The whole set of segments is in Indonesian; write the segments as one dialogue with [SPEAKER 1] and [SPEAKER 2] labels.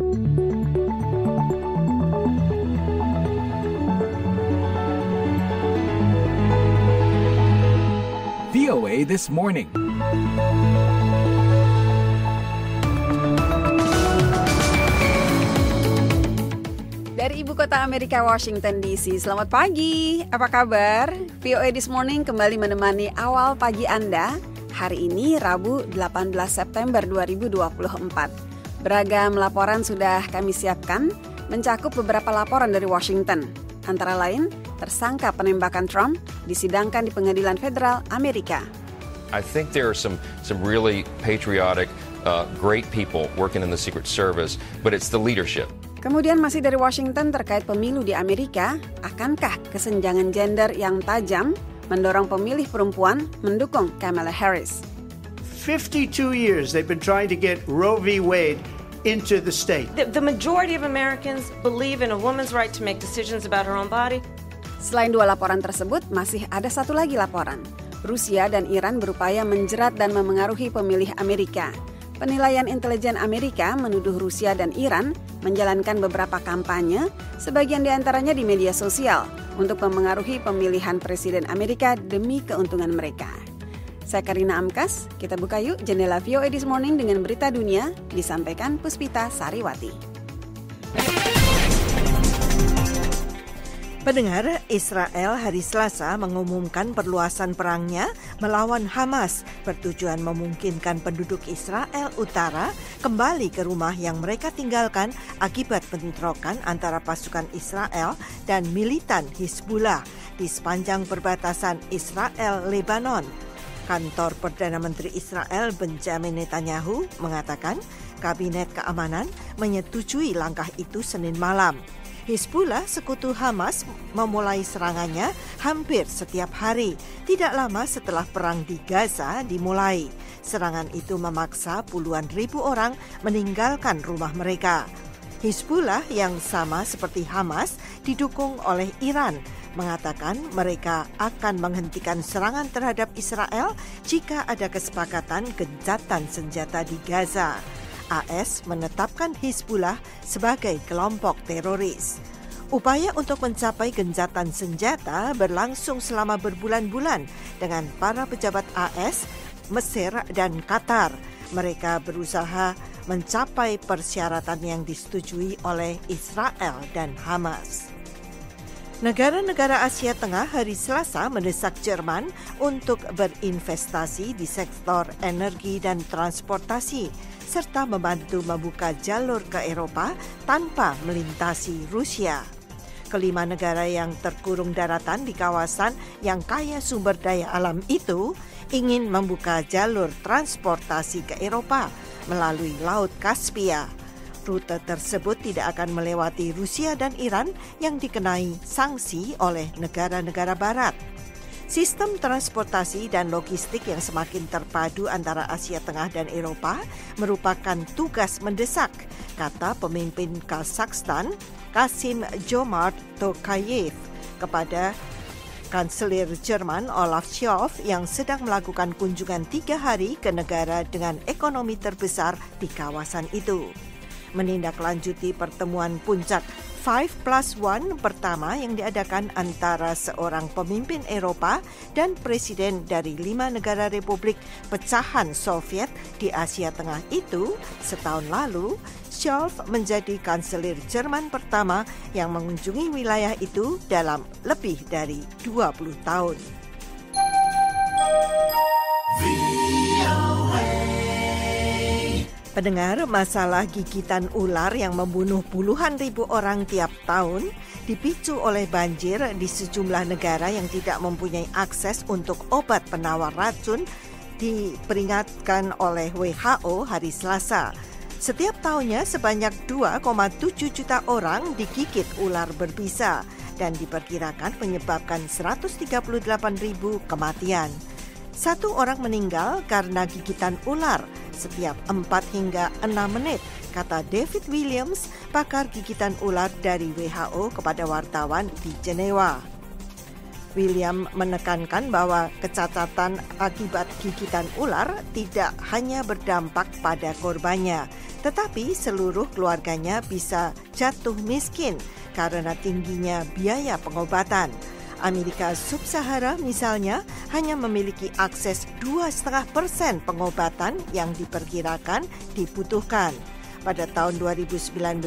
[SPEAKER 1] VOA This Morning.
[SPEAKER 2] Dari ibu kota Amerika, Washington DC. Selamat pagi, apa kabar? VOA This Morning kembali menemani awal pagi Anda. Hari ini Rabu 18 September 2024. Beragam laporan sudah kami siapkan, mencakup beberapa laporan dari Washington. Antara lain, tersangka penembakan Trump disidangkan di Pengadilan Federal Amerika.
[SPEAKER 3] I think there are some really patriotic, great people working in the Secret Service, but it's the leadership.
[SPEAKER 2] Kemudian masih dari Washington terkait pemilu di Amerika, akankah kesenjangan gender yang tajam mendorong pemilih perempuan mendukung Kamala Harris?
[SPEAKER 4] 52 years they've been trying to get Roe v. Wade into the state.
[SPEAKER 5] The majority of Americans believe in a woman's right to make decisions about her own body.
[SPEAKER 2] Selain dua laporan tersebut, masih ada satu lagi laporan. Rusia dan Iran berupaya menjerat dan memengaruhi pemilih Amerika. Penilaian intelijen Amerika menuduh Rusia dan Iran menjalankan beberapa kampanye, sebagian diantaranya di media sosial, untuk memengaruhi pemilihan Presiden Amerika demi keuntungan mereka. Saya Karina Amkas, kita buka yuk jendela VOA This Morning dengan berita dunia, disampaikan Puspita Sariwati.
[SPEAKER 6] Pendengar, Israel hari Selasa mengumumkan perluasan perangnya melawan Hamas bertujuan memungkinkan penduduk Israel Utara kembali ke rumah yang mereka tinggalkan akibat bentrokan antara pasukan Israel dan militan Hizbullah di sepanjang perbatasan Israel-Lebanon. Kantor Perdana Menteri Israel Benjamin Netanyahu mengatakan Kabinet Keamanan menyetujui langkah itu Senin malam. Hizbullah, sekutu Hamas, memulai serangannya hampir setiap hari, tidak lama setelah perang di Gaza dimulai. Serangan itu memaksa puluhan ribu orang meninggalkan rumah mereka. Hizbullah yang sama seperti Hamas didukung oleh Iran, mengatakan mereka akan menghentikan serangan terhadap Israel jika ada kesepakatan gencatan senjata di Gaza. AS menetapkan Hizbullah sebagai kelompok teroris. Upaya untuk mencapai gencatan senjata berlangsung selama berbulan-bulan dengan para pejabat AS, Mesir dan Qatar. Mereka berusaha mencapai persyaratan yang disetujui oleh Israel dan Hamas. Negara-negara Asia Tengah hari Selasa mendesak Jerman untuk berinvestasi di sektor energi dan transportasi, serta membantu membuka jalur ke Eropa tanpa melintasi Rusia. Kelima negara yang terkurung daratan di kawasan yang kaya sumber daya alam itu ingin membuka jalur transportasi ke Eropa melalui Laut Kaspia. Rute tersebut tidak akan melewati Rusia dan Iran yang dikenai sanksi oleh negara-negara barat. Sistem transportasi dan logistik yang semakin terpadu antara Asia Tengah dan Eropa merupakan tugas mendesak, kata pemimpin Kazakhstan Kassym-Jomart Tokayev kepada Kanselir Jerman Olaf Scholz yang sedang melakukan kunjungan 3 hari ke negara dengan ekonomi terbesar di kawasan itu. Menindaklanjuti pertemuan puncak 5+1 pertama yang diadakan antara seorang pemimpin Eropa dan presiden dari 5 negara Republik Pecahan Soviet di Asia Tengah itu setahun lalu, Scholz menjadi kanselir Jerman pertama yang mengunjungi wilayah itu dalam lebih dari 20 tahun. Pendengar, masalah gigitan ular yang membunuh puluhan ribu orang tiap tahun dipicu oleh banjir di sejumlah negara yang tidak mempunyai akses untuk obat penawar racun, diperingatkan oleh WHO hari Selasa. Setiap tahunnya sebanyak 2,7 juta orang digigit ular berbisa dan diperkirakan menyebabkan 138.000 kematian. 1 orang meninggal karena gigitan ular setiap 4 hingga 6 menit, kata David Williams, pakar gigitan ular dari WHO kepada wartawan di Jenewa. William menekankan bahwa kecacatan akibat gigitan ular tidak hanya berdampak pada korbannya, Tetapi seluruh keluarganya bisa jatuh miskin karena tingginya biaya pengobatan. Amerika Sub-Sahara misalnya hanya memiliki akses 2,5% pengobatan yang diperkirakan dibutuhkan. Pada tahun 2019,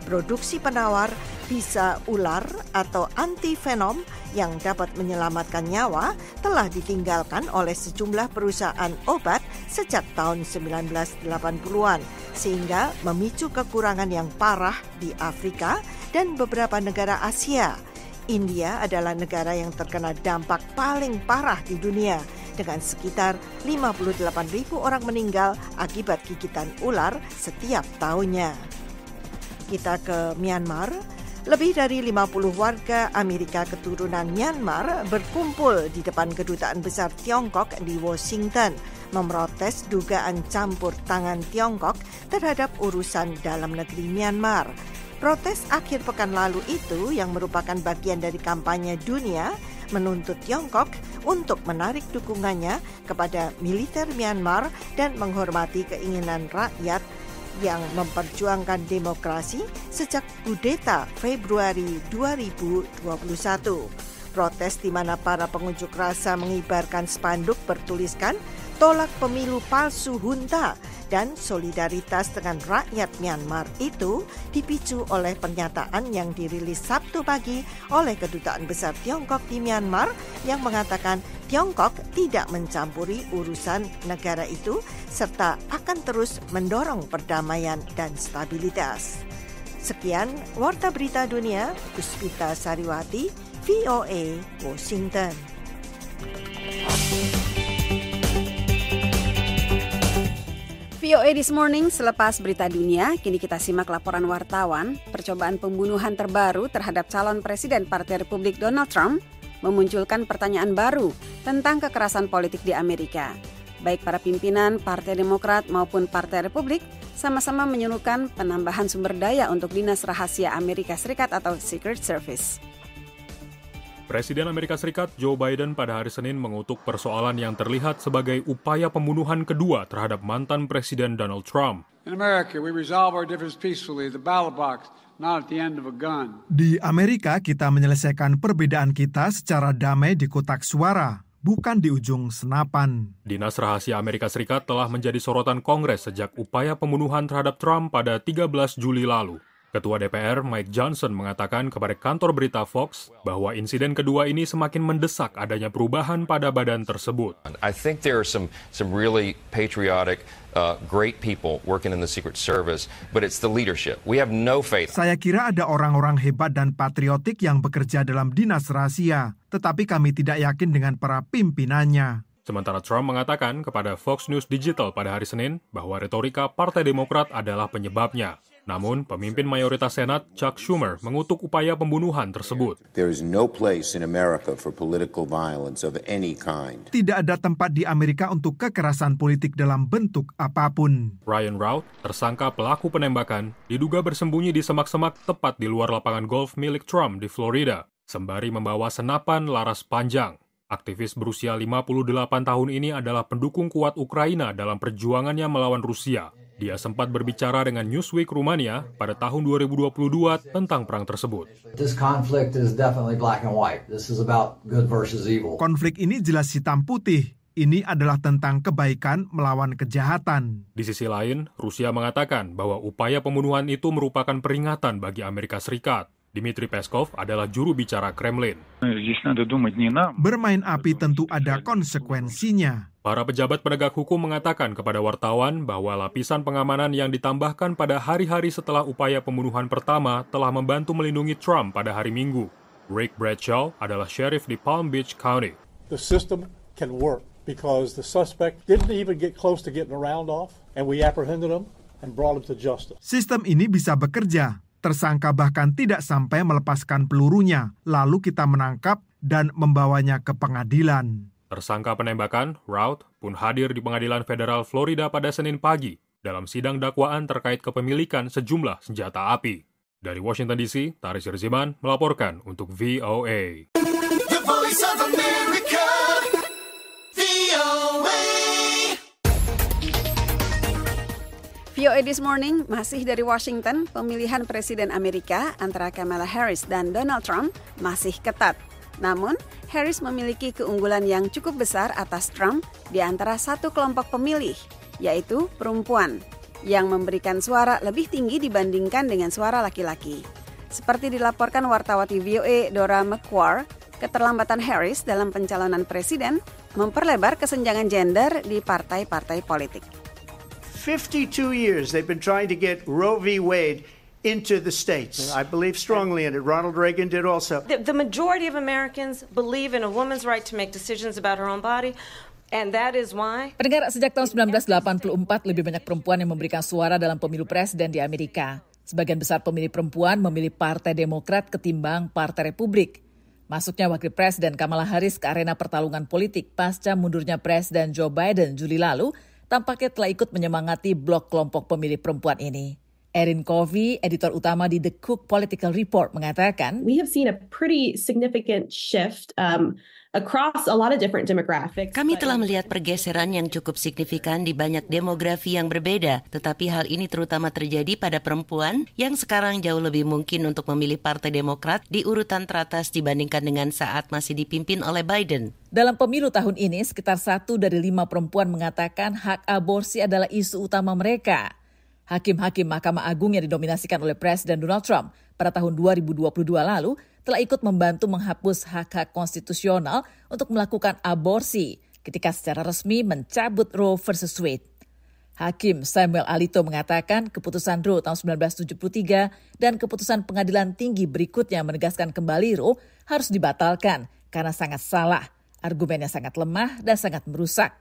[SPEAKER 6] produksi penawar bisa ular atau antivenom yang dapat menyelamatkan nyawa telah ditinggalkan oleh sejumlah perusahaan obat sejak tahun 1980-an, sehingga memicu kekurangan yang parah di Afrika dan beberapa negara Asia. India adalah negara yang terkena dampak paling parah di dunia, dengan sekitar 58.000 orang meninggal akibat gigitan ular setiap tahunnya. Kita ke Myanmar. Lebih dari 50 warga Amerika keturunan Myanmar berkumpul di depan Kedutaan Besar Tiongkok di Washington, memprotes dugaan campur tangan Tiongkok terhadap urusan dalam negeri Myanmar. Protes akhir pekan lalu itu, yang merupakan bagian dari kampanye dunia, menuntut Tiongkok untuk menarik dukungannya kepada militer Myanmar dan menghormati keinginan rakyat yang memperjuangkan demokrasi sejak kudeta Februari 2021. Protes di mana para pengunjuk rasa mengibarkan spanduk bertuliskan "Tolak pemilu palsu junta" dan solidaritas dengan rakyat Myanmar itu dipicu oleh pernyataan yang dirilis Sabtu pagi oleh Kedutaan Besar Tiongkok di Myanmar yang mengatakan Tiongkok tidak mencampuri urusan negara itu serta akan terus mendorong perdamaian dan stabilitas. Sekian Warta Berita Dunia, Puspita Sariwati, VOA, Washington.
[SPEAKER 2] VOA This Morning, selepas berita dunia, kini kita simak laporan wartawan. Percobaan pembunuhan terbaru terhadap calon presiden Partai Republik Donald Trump memunculkan pertanyaan baru tentang kekerasan politik di Amerika. Baik para pimpinan Partai Demokrat maupun Partai Republik sama-sama menyuruhkan penambahan sumber daya untuk Dinas Rahasia Amerika Serikat atau Secret Service.
[SPEAKER 7] Presiden Amerika Serikat Joe Biden pada hari Senin mengutuk persoalan yang terlihat sebagai upaya pembunuhan kedua terhadap mantan Presiden Donald Trump.
[SPEAKER 8] In America, we resolve our differences peacefully at the ballot box, not at the end of a gun.
[SPEAKER 9] Di Amerika, kita menyelesaikan perbedaan kita secara damai di kotak suara, bukan di ujung senapan.
[SPEAKER 7] Dinas Rahasia Amerika Serikat telah menjadi sorotan Kongres sejak upaya pembunuhan terhadap Trump pada 13 Juli lalu. Ketua DPR Mike Johnson mengatakan kepada kantor berita Fox bahwa insiden kedua ini semakin mendesak adanya perubahan pada badan tersebut.
[SPEAKER 3] I think there are some really patriotic, great people working in the Secret Service, but it's the leadership. We have no faith.
[SPEAKER 9] Saya kira ada orang-orang hebat dan patriotik yang bekerja dalam dinas rahasia, tetapi kami tidak yakin dengan para pimpinannya.
[SPEAKER 7] Sementara Trump mengatakan kepada Fox News Digital pada hari Senin bahwa retorika Partai Demokrat adalah penyebabnya. Namun, pemimpin mayoritas Senat, Chuck Schumer, mengutuk upaya pembunuhan tersebut.
[SPEAKER 10] There is no place in America for political violence of any kind.
[SPEAKER 9] Tidak ada tempat di Amerika untuk kekerasan politik dalam bentuk apapun.
[SPEAKER 7] Ryan Routh, tersangka pelaku penembakan, diduga bersembunyi di semak-semak tepat di luar lapangan golf milik Trump di Florida, sembari membawa senapan laras panjang. Aktivis berusia 58 tahun ini adalah pendukung kuat Ukraina dalam perjuangannya melawan Rusia. Dia sempat berbicara dengan Newsweek Rumania pada tahun 2022 tentang perang tersebut.
[SPEAKER 9] Konflik ini jelas hitam putih. Ini adalah tentang kebaikan melawan kejahatan.
[SPEAKER 7] Di sisi lain, Rusia mengatakan bahwa upaya pembunuhan itu merupakan peringatan bagi Amerika Serikat. Dmitry Peskov adalah juru bicara Kremlin.
[SPEAKER 9] Bermain api tentu ada konsekuensinya.
[SPEAKER 7] Para pejabat penegak hukum mengatakan kepada wartawan bahwa lapisan pengamanan yang ditambahkan pada hari-hari setelah upaya pembunuhan pertama telah membantu melindungi Trump pada hari Minggu. Rick Bradshaw adalah sheriff di Palm Beach County.
[SPEAKER 11] The system can work because the suspect didn't even get close to getting a round off, and we apprehended him and brought him to justice.
[SPEAKER 9] Sistem ini bisa bekerja. Tersangka bahkan tidak sampai melepaskan pelurunya, lalu kita menangkap dan membawanya ke pengadilan.
[SPEAKER 7] Tersangka penembakan, Routh, pun hadir di Pengadilan Federal Florida pada Senin pagi dalam sidang dakwaan terkait kepemilikan sejumlah senjata api. Dari Washington DC, Taris Yerziman melaporkan untuk VOA.
[SPEAKER 12] The Voice of America, VOA.
[SPEAKER 2] VOA This Morning masih dari Washington. Pemilihan Presiden Amerika antara Kamala Harris dan Donald Trump masih ketat. Namun, Harris memiliki keunggulan yang cukup besar atas Trump di antara satu kelompok pemilih, yaitu perempuan, yang memberikan suara lebih tinggi dibandingkan dengan suara laki-laki. Seperti dilaporkan wartawati VOA Dora McQuarrie, keterlambatan Harris dalam pencalonan presiden memperlebar kesenjangan gender di partai-partai politik.
[SPEAKER 4] 52 years they've been trying to get Roe v. Wade into the states. I believe strongly in it. Ronald Reagan did also.
[SPEAKER 5] The majority of Americans believe in a woman's right to make decisions about her own body. And that is why.
[SPEAKER 13] Pendengar, sejak tahun 1984 lebih banyak perempuan yang memberikan suara dalam pemilu presiden di Amerika. Sebagian besar pemilih perempuan memilih Partai Demokrat ketimbang Partai Republik. Masuknya Wakil Presiden Kamala Harris ke arena pertarungan politik pasca mundurnya Presiden Joe Biden Juli lalu tampaknya telah ikut menyemangati blok kelompok pemilih perempuan ini. Erin Covey, editor utama di The Cook Political Report, mengatakan,
[SPEAKER 14] We have seen a pretty significant shift across a lot of different demographics.
[SPEAKER 15] Kami telah melihat pergeseran yang cukup signifikan di banyak demografi yang berbeda, tetapi hal ini terutama terjadi pada perempuan yang sekarang jauh lebih mungkin untuk memilih Partai Demokrat di urutan teratas dibandingkan dengan saat masih dipimpin oleh Biden.
[SPEAKER 13] Dalam pemilu tahun ini, sekitar 1 dari 5 perempuan mengatakan hak aborsi adalah isu utama mereka. Hakim-hakim Mahkamah Agung yang didominasikan oleh Presiden Donald Trump pada tahun 2022 lalu telah ikut membantu menghapus hak-hak konstitusional untuk melakukan aborsi ketika secara resmi mencabut Roe versus Wade. Hakim Samuel Alito mengatakan keputusan Roe tahun 1973 dan keputusan pengadilan tinggi berikutnya menegaskan kembali Roe harus dibatalkan karena sangat salah, argumennya sangat lemah dan sangat merusak.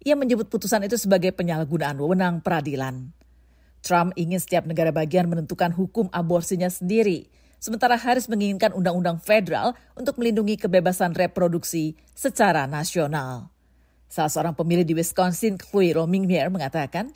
[SPEAKER 13] Ia menyebut putusan itu sebagai penyalahgunaan wewenang peradilan. Trump ingin setiap negara bagian menentukan hukum aborsinya sendiri, sementara Harris menginginkan undang-undang federal untuk melindungi kebebasan reproduksi secara nasional. Salah seorang pemilih di Wisconsin, Chloe Romingmere, mengatakan,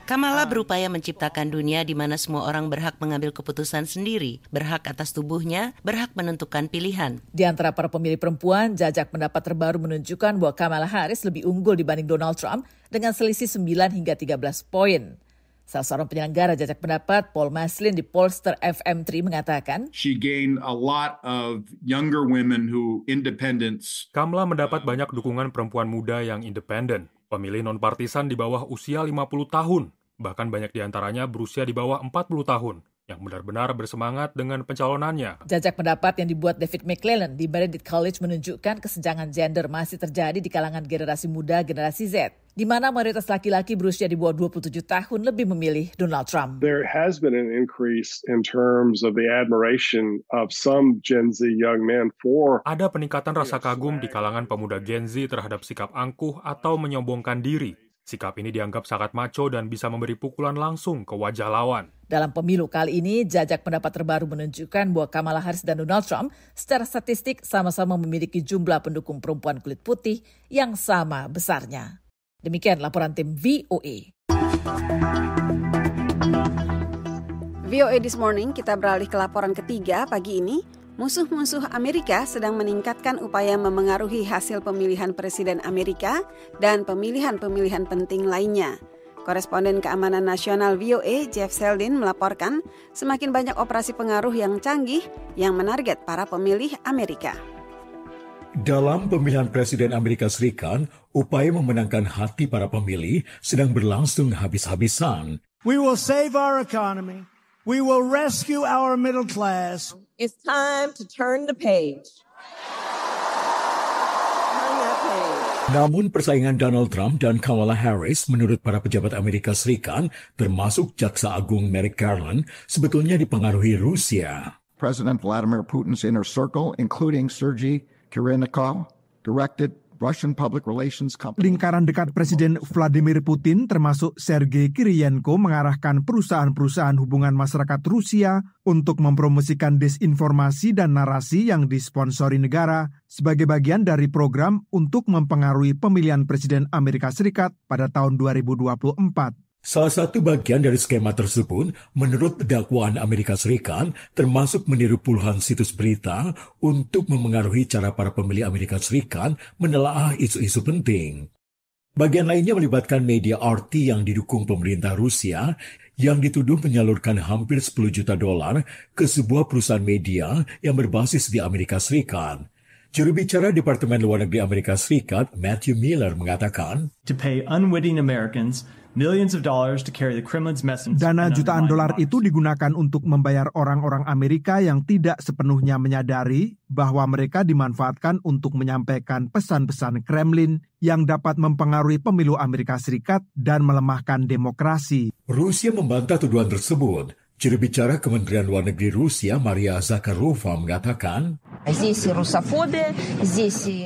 [SPEAKER 15] Kamala berupaya menciptakan dunia di mana semua orang berhak mengambil keputusan sendiri, berhak atas tubuhnya, berhak menentukan pilihan.
[SPEAKER 13] Di antara para pemilih perempuan, jajak pendapat terbaru menunjukkan bahwa Kamala Harris lebih unggul dibanding Donald Trump dengan selisih 9 hingga 13 poin. Salah seorang penyelenggara jajak pendapat, Paul Maslin di Pollster FM3 mengatakan,
[SPEAKER 16] She gained a lot of younger women who independents.
[SPEAKER 7] Kamala mendapat banyak dukungan perempuan muda yang independen, pemilih non-partisan di bawah usia 50 tahun, bahkan banyak di antaranya berusia di bawah 40 tahun, yang benar-benar bersemangat dengan pencalonannya.
[SPEAKER 13] Jajak pendapat yang dibuat David McClellan di Meredith College menunjukkan kesenjangan gender masih terjadi di kalangan generasi muda, generasi Z, di mana mayoritas laki-laki berusia di bawah 27 tahun lebih memilih Donald Trump.
[SPEAKER 17] There has been an increase in terms of the admiration of some Gen Z young men for.
[SPEAKER 7] Ada peningkatan rasa kagum di kalangan pemuda Gen Z terhadap sikap angkuh atau menyombongkan diri. Sikap ini dianggap sangat macho dan bisa memberi pukulan langsung ke wajah lawan.
[SPEAKER 13] Dalam pemilu kali ini, jajak pendapat terbaru menunjukkan bahwa Kamala Harris dan Donald Trump secara statistik sama-sama memiliki jumlah pendukung perempuan kulit putih yang sama besarnya. Demikian laporan tim VOA.
[SPEAKER 2] VOA This Morning, kita beralih ke laporan ketiga pagi ini. Musuh-musuh Amerika sedang meningkatkan upaya memengaruhi hasil pemilihan Presiden Amerika dan pemilihan-pemilihan penting lainnya. Koresponden Keamanan Nasional VOA, Jeff Seldin, melaporkan semakin banyak operasi pengaruh yang canggih yang menarget para pemilih Amerika.
[SPEAKER 18] Dalam pemilihan Presiden Amerika Serikat, upaya memenangkan hati para pemilih sedang berlangsung habis-habisan.
[SPEAKER 19] We will save our economy. We will rescue our middle class.
[SPEAKER 20] It's time to turn the page.
[SPEAKER 18] Namun persaingan Donald Trump dan Kamala Harris menurut para pejabat Amerika Serikat, termasuk Jaksa Agung Merrick Garland, sebetulnya dipengaruhi Rusia.
[SPEAKER 21] President Vladimir Putin's inner circle, including Sergei Kirilnikov, directed Russian public relations company.
[SPEAKER 9] Lingkaran dekat Presiden Vladimir Putin termasuk Sergei Kirilyenko mengarahkan perusahaan-perusahaan hubungan masyarakat Rusia untuk mempromosikan desinformasi dan narasi yang disponsori negara sebagai bagian dari program untuk mempengaruhi pemilihan Presiden Amerika Serikat pada tahun 2024.
[SPEAKER 18] Salah satu bagian dari skema tersebut, menurut dakwaan Amerika Serikat, termasuk meniru puluhan situs berita untuk memengaruhi cara para pemilih Amerika Serikat menelaah isu-isu penting. Bagian lainnya melibatkan media RT yang didukung pemerintah Rusia yang dituduh menyalurkan hampir 10 juta dolar ke sebuah perusahaan media yang berbasis di Amerika Serikat. Juru bicara Departemen Luar Negeri Amerika Serikat, Matthew Miller, mengatakan,
[SPEAKER 1] to pay unwitting Americans millions of dollars to carry the Kremlin's message.
[SPEAKER 9] Dana jutaan dolar itu digunakan untuk membayar orang-orang Amerika yang tidak sepenuhnya menyadari bahwa mereka dimanfaatkan untuk menyampaikan pesan-pesan Kremlin yang dapat mempengaruhi pemilu Amerika Serikat dan melemahkan demokrasi.
[SPEAKER 18] Rusia membantah tuduhan tersebut. Juru bicara Kementerian Luar Negeri Rusia, Maria Zakharova, mengatakan,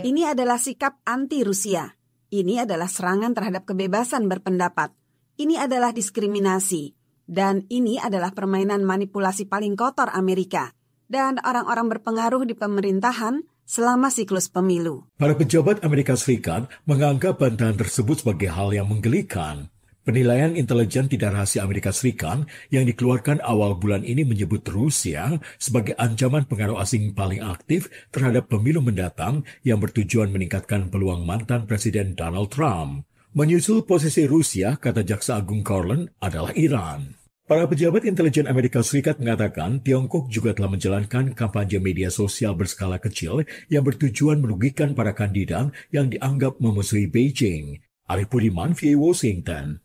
[SPEAKER 2] ini adalah sikap anti-Rusia. Ini adalah serangan terhadap kebebasan berpendapat. Ini adalah diskriminasi. Dan ini adalah permainan manipulasi paling kotor Amerika dan orang-orang berpengaruh di pemerintahan selama siklus pemilu.
[SPEAKER 18] Para pejabat Amerika Serikat menganggap bantahan tersebut sebagai hal yang menggelikan. Penilaian intelijen tidak rahasia Amerika Serikat yang dikeluarkan awal bulan ini menyebut Rusia sebagai ancaman pengaruh asing paling aktif terhadap pemilu mendatang yang bertujuan meningkatkan peluang mantan Presiden Donald Trump. Menyusul posisi Rusia, kata Jaksa Agung Garland, adalah Iran. Para pejabat intelijen Amerika Serikat mengatakan Tiongkok juga telah menjalankan kampanye media sosial berskala kecil yang bertujuan merugikan para kandidat yang dianggap memusuhi Beijing. Arif Budiman, VOA Washington.